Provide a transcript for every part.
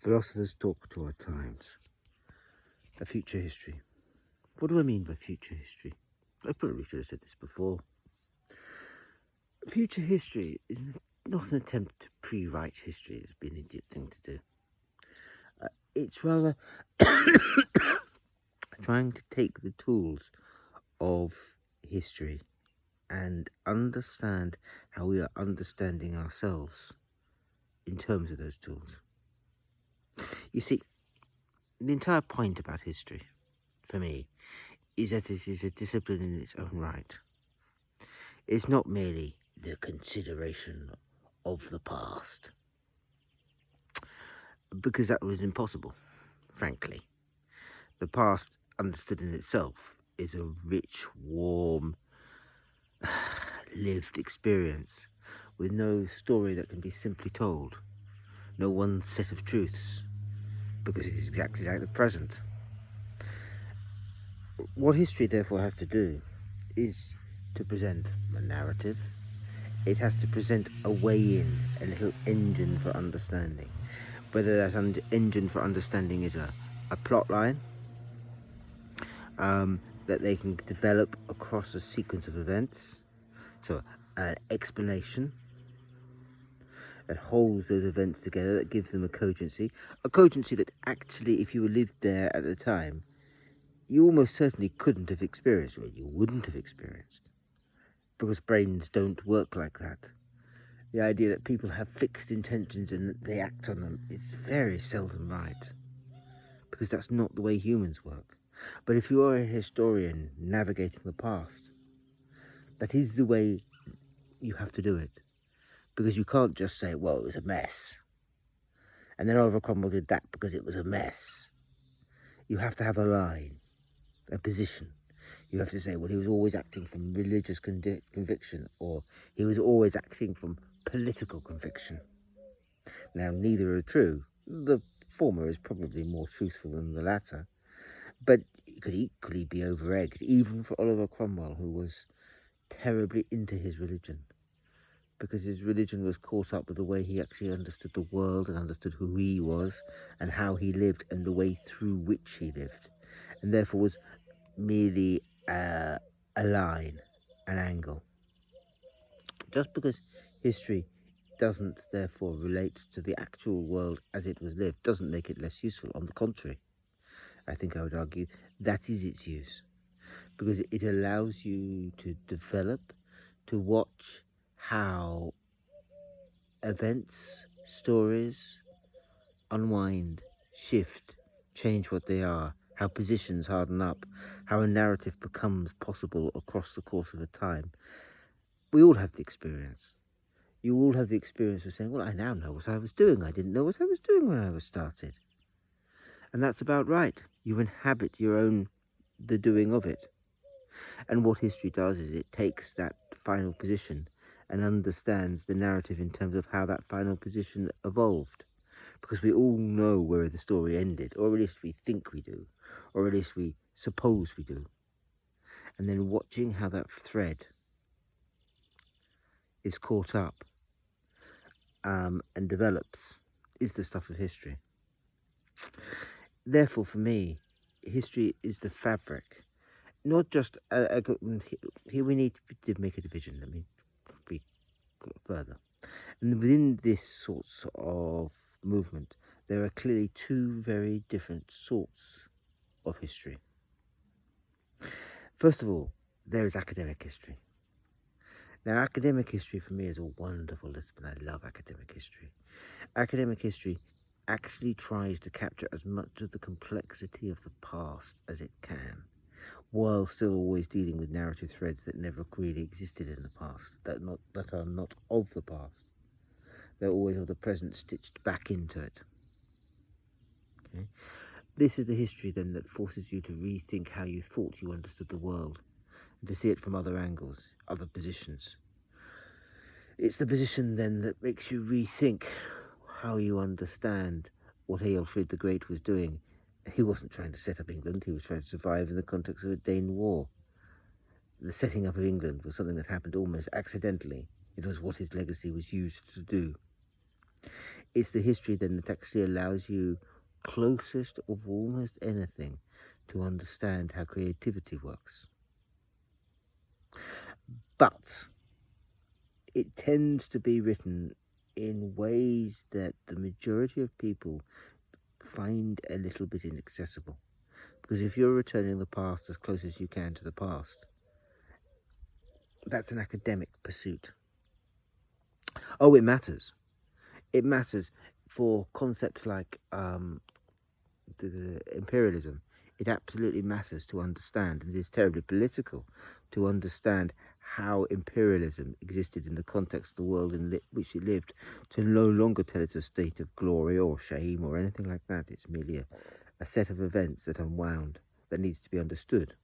Philosophers talk to our times. A future history. What do I mean by future history? I probably should have said this before. Future history is not an attempt to pre-write history. It's been an idiot thing to do. It's rather trying to take the tools of history and understand how we are understanding ourselves in terms of those tools. You see, the entire point about history, for me, is that it is a discipline in its own right. It's not merely the consideration of the past, because that was impossible, frankly. The past, understood in itself, is a rich, warm, lived experience with no story that can be simply told, no one set of truths, because it is exactly like the present. What history therefore has to do is to present a narrative. It has to present a way in, a little engine for understanding. Whether that engine for understanding is a plot line that they can develop across a sequence of events. So an explanation that holds those events together, that gives them a cogency that actually, if you lived there at the time, you almost certainly couldn't have experienced, or you wouldn't have experienced, because brains don't work like that. The idea that people have fixed intentions and that they act on them is very seldom right, because that's not the way humans work. But if you are a historian navigating the past, that is the way you have to do it, because you can't just say, well, it was a mess, and then Oliver Cromwell did that because it was a mess. You have to have a line, a position. You have to say, well, he was always acting from religious conviction, or he was always acting from political conviction. Now, neither are true. The former is probably more truthful than the latter, but it could equally be over-egged, even for Oliver Cromwell, who was terribly into his religion, because his religion was caught up with the way he actually understood the world and understood who he was and how he lived and the way through which he lived, and therefore was merely a line, an angle. Just because history doesn't therefore relate to the actual world as it was lived doesn't make it less useful. On the contrary, I think I would argue that is its use, because it allows you to develop, to watch how events, stories unwind, shift, change what they are, how positions harden up, how a narrative becomes possible across the course of a time. We all have the experience. You all have the experience of saying, well, I now know what I was doing. I didn't know what I was doing when I was started. And that's about right. You inhabit the doing of it. And what history does is it takes that final position and understands the narrative in terms of how that final position evolved. Because we all know where the story ended, or at least we think we do, or at least we suppose we do. And then watching how that thread is caught up and develops is the stuff of history. Therefore, for me, history is the fabric, not just here we need to make a division. Let me be further. And within this sorts of movement, there are clearly two very different sorts of history. First of all, there is academic history. Now, academic history for me is a wonderful discipline. I love academic history. Academic history actually tries to capture as much of the complexity of the past as it can, while still always dealing with narrative threads that never really existed in the past, that are not of the past. They're always of the present stitched back into it. Okay? This is the history then that forces you to rethink how you thought you understood the world, and to see it from other angles, other positions. It's the position then that makes you rethink how you understand what Aelfrid the Great was doing. He wasn't trying to set up England, he was trying to survive in the context of a Dane war. The setting up of England was something that happened almost accidentally. It was what his legacy was used to do. It's the history then that actually allows you closest of almost anything to understand how creativity works. But it tends to be written in ways that the majority of people find a little bit inaccessible. Because if you're returning the past as close as you can to the past, that's an academic pursuit. Oh, it matters. It matters for concepts like the imperialism. It absolutely matters to understand, and it is terribly political to understand how imperialism existed in the context of the world in which it lived, to no longer tell it a state of glory or shame or anything like that. It's merely a set of events that unwound, that needs to be understood,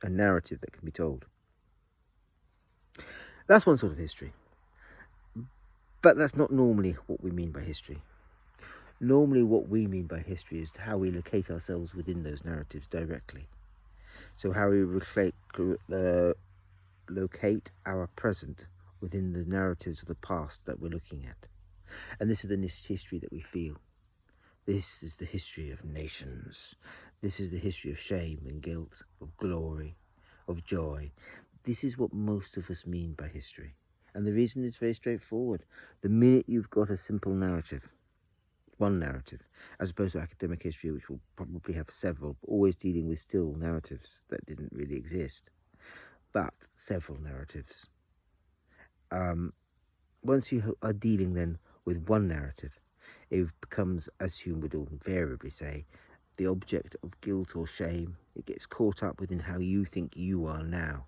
a narrative that can be told. That's one sort of history. But that's not normally what we mean by history. Normally what we mean by history is how we locate ourselves within those narratives directly. So how we locate our present within the narratives of the past that we're looking at. And this is the history that we feel. This is the history of nations. This is the history of shame and guilt, of glory, of joy. This is what most of us mean by history. And the reason is very straightforward. The minute you've got a simple narrative, one narrative, as opposed to academic history, which will probably have several, always dealing with still narratives that didn't really exist, but several narratives. Once you are dealing then with one narrative, it becomes, as Hume would invariably say, the object of guilt or shame. It gets caught up within how you think you are now.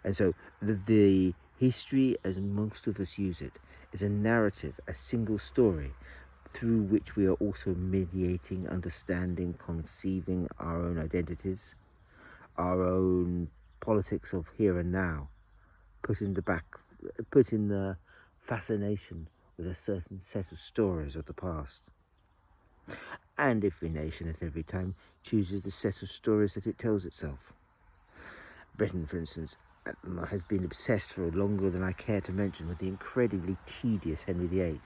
And so the history, as most of us use it, is a narrative, a single story, through which we are also mediating, understanding, conceiving our own identities, our own politics of here and now, put in the fascination with a certain set of stories of the past. And every nation at every time chooses the set of stories that it tells itself. Britain, for instance, has been obsessed for longer than I care to mention with the incredibly tedious Henry VIII.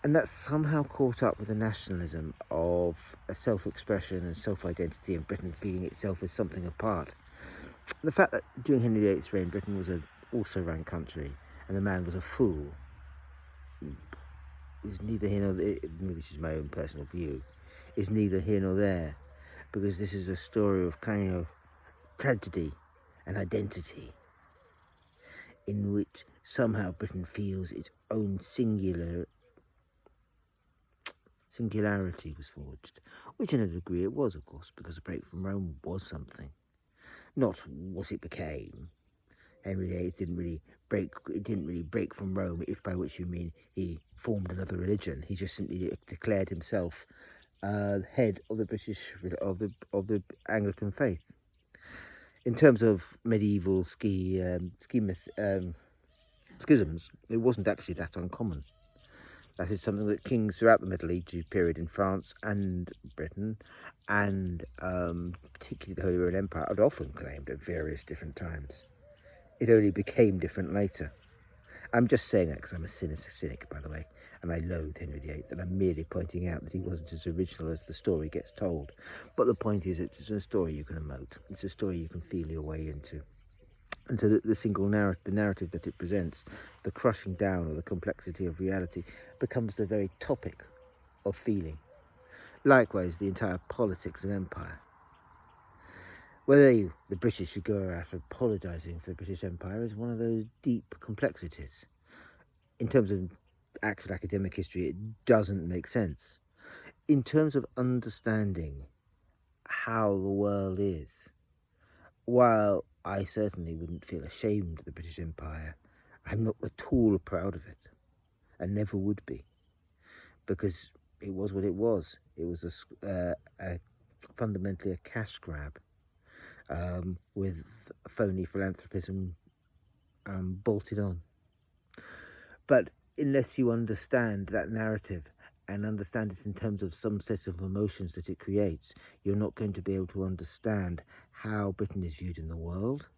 And that's somehow caught up with the nationalism of a self-expression and self-identity, and Britain feeling itself as something apart. The fact that during Henry VIII's reign, Britain was an also-ran country, and the man was a fool, is neither here nor there, which is my own personal view, is neither here nor there, because this is a story of kind of tragedy and identity, in which somehow Britain feels its own singularity was forged, which in a degree it was, of course, because a break from Rome was something, not what it became. Henry VIII didn't really break from Rome, if by which you mean he formed another religion. He just simply declared himself head of the the Anglican faith. In terms of medieval schisms, it wasn't actually that uncommon. That is something that kings throughout the Middle Ages period in France and Britain, and particularly the Holy Roman Empire, had often claimed at various different times. It only became different later. I'm just saying that because I'm a cynic, by the way, and I loathe Henry VIII, and I'm merely pointing out that he wasn't as original as the story gets told. But the point is, it's a story you can emote. It's a story you can feel your way into. And so the narrative that it presents, the crushing down or the complexity of reality, becomes the very topic of feeling. Likewise, the entire politics of empire. Whether the British should go out apologising for the British Empire is one of those deep complexities. In terms of actual academic history, it doesn't make sense. In terms of understanding how the world is, while I certainly wouldn't feel ashamed of the British Empire, I'm not at all proud of it, and never would be, because it was what it was. It was fundamentally a cash grab, with phony philanthropism bolted on. But unless you understand that narrative and understand it in terms of some set of emotions that it creates, you're not going to be able to understand how Britain is viewed in the world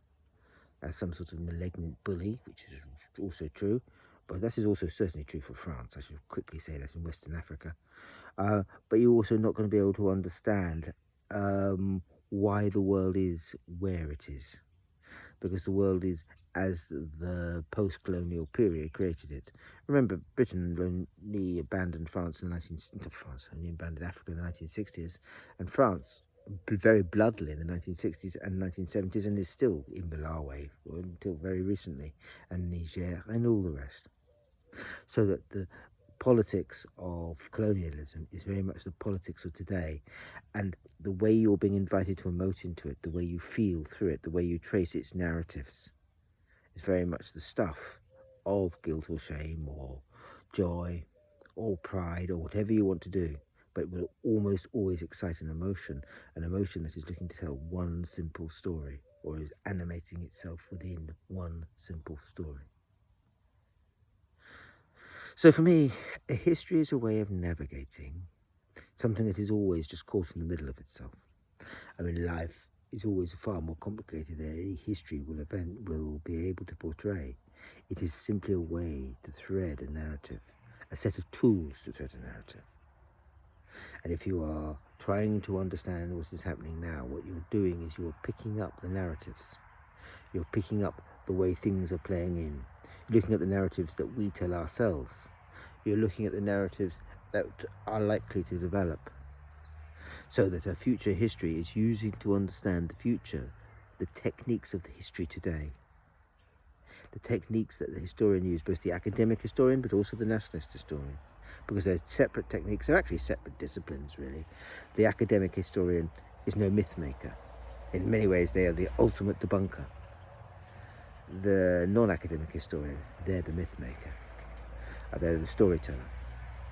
as some sort of malignant bully, which is also true, but that is also certainly true for France. I should quickly say that in Western Africa. But you're also not going to be able to understand why the world is where it is, because the world is as the post-colonial period created it. Remember, Britain only abandoned France in the only abandoned Africa in the 1960s, and France very bloodily in the 1960s and 1970s, and is still in Malawi until very recently, and Niger and all the rest. So that the politics of colonialism is very much the politics of today, and the way you're being invited to emote into it, the way you feel through it, the way you trace its narratives, is very much the stuff of guilt or shame or joy or pride or whatever you want to do, but it will almost always excite an emotion that is looking to tell one simple story, or is animating itself within one simple story. So for me, a history is a way of navigating something that is always just caught in the middle of itself. I mean, life is always far more complicated than any history will be able to portray. It is simply a way to thread a narrative, a set of tools to thread a narrative. And if you are trying to understand what is happening now, what you're doing is you're picking up the narratives. You're picking up the way things are playing in. You're looking at the narratives that we tell ourselves. You're looking at the narratives that are likely to develop. So that a future history is using to understand the future, the techniques of the history today. The techniques that the historian used, both the academic historian but also the nationalist historian. Because they're separate techniques, they're actually separate disciplines really. The academic historian is no myth maker. In many ways they are the ultimate debunker. The non-academic historian, they're the myth maker. They're the storyteller.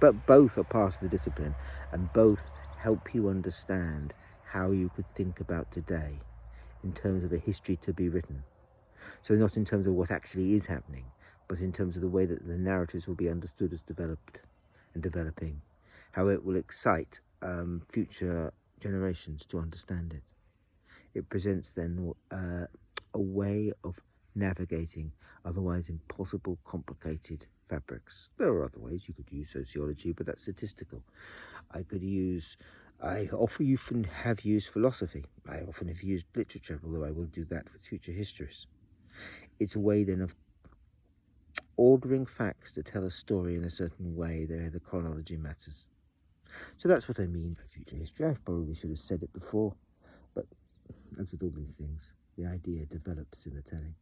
But both are part of the discipline, and both help you understand how you could think about today in terms of a history to be written. So not in terms of what actually is happening, but in terms of the way that the narratives will be understood as developed and developing, how it will excite future generations to understand it. It presents then a way of navigating otherwise impossible, complicated fabrics. There are other ways. You could use sociology, but that's statistical. I often have used philosophy. I often have used literature, although I will do that with future histories. It's a way then of ordering facts to tell a story in a certain way where the chronology matters. So that's what I mean by future history. I probably should have said it before, but as with all these things, the idea develops in the telling.